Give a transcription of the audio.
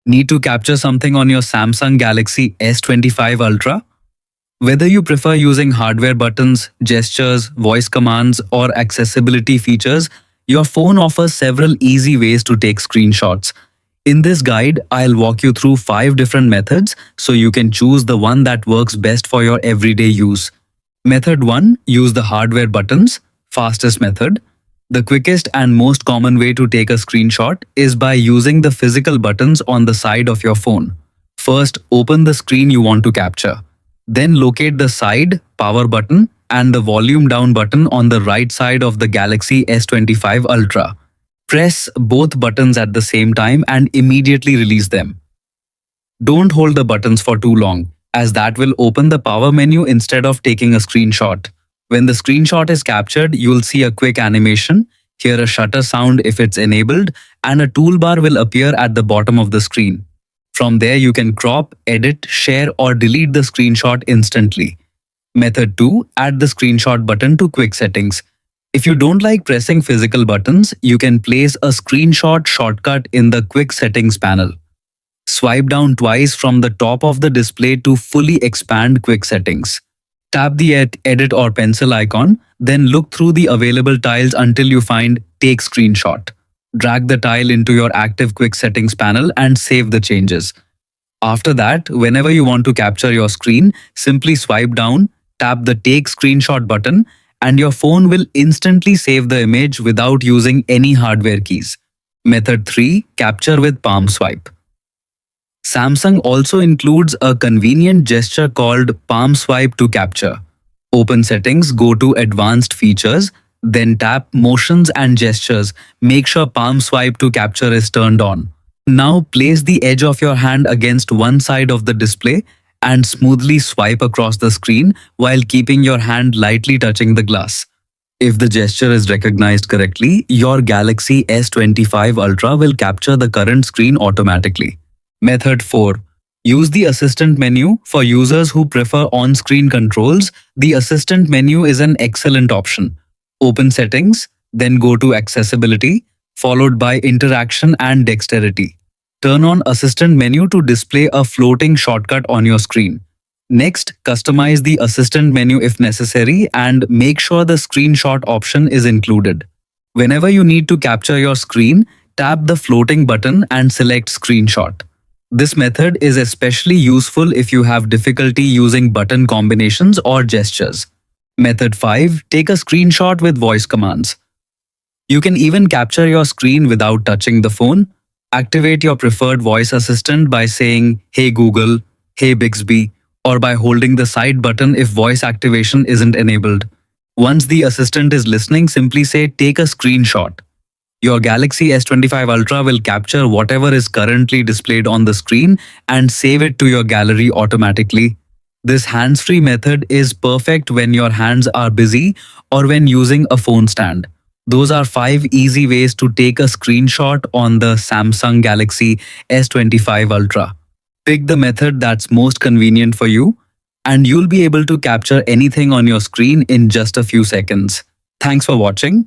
Need to capture something on your Samsung Galaxy S25 Ultra? Whether you prefer using hardware buttons, gestures, voice commands, or accessibility features, your phone offers several easy ways to take screenshots. In this guide, I'll walk you through 5 different methods so you can choose the one that works best for your everyday use. Method 1. Use the hardware buttons. Fastest method. The quickest and most common way to take a screenshot is by using the physical buttons on the side of your phone. First, open the screen you want to capture. Then locate the side, power button, and the volume down button on the right side of the Galaxy S25 Ultra. Press both buttons at the same time and immediately release them. Don't hold the buttons for too long, as that will open the power menu instead of taking a screenshot. When the screenshot is captured, you'll see a quick animation, hear a shutter sound if it's enabled, and a toolbar will appear at the bottom of the screen. From there, you can crop, edit, share, or delete the screenshot instantly. Method 2. Add the screenshot button to quick settings. If you don't like pressing physical buttons, you can place a screenshot shortcut in the quick settings panel. Swipe down twice from the top of the display to fully expand quick settings. Tap the edit or pencil icon, then look through the available tiles until you find Take Screenshot. Drag the tile into your active quick settings panel and save the changes. After that, whenever you want to capture your screen, simply swipe down, tap the Take Screenshot button, and your phone will instantly save the image without using any hardware keys. Method 3. Capture with palm swipe. Samsung also includes a convenient gesture called palm swipe to capture. Open settings, go to advanced features, then tap motions and gestures. Make sure palm swipe to capture is turned on. Now place the edge of your hand against one side of the display and smoothly swipe across the screen while keeping your hand lightly touching the glass. If the gesture is recognized correctly, your Galaxy S25 Ultra will capture the current screen automatically. Method 4. Use the assistant menu. For users who prefer on-screen controls, the assistant menu is an excellent option. Open settings, then go to accessibility, followed by interaction and dexterity. Turn on assistant menu to display a floating shortcut on your screen. Next, customize the assistant menu if necessary and make sure the screenshot option is included. Whenever you need to capture your screen, tap the floating button and select screenshot. This method is especially useful if you have difficulty using button combinations or gestures. Method 5. Take a screenshot with voice commands. You can even capture your screen without touching the phone. Activate your preferred voice assistant by saying, "Hey Google," "Hey Bixby," or by holding the side button if voice activation isn't enabled. Once the assistant is listening, simply say, "Take a screenshot." Your Galaxy S25 Ultra will capture whatever is currently displayed on the screen and save it to your gallery automatically. This hands-free method is perfect when your hands are busy or when using a phone stand. Those are 5 easy ways to take a screenshot on the Samsung Galaxy S25 Ultra. Pick the method that's most convenient for you, and you'll be able to capture anything on your screen in just a few seconds. Thanks for watching.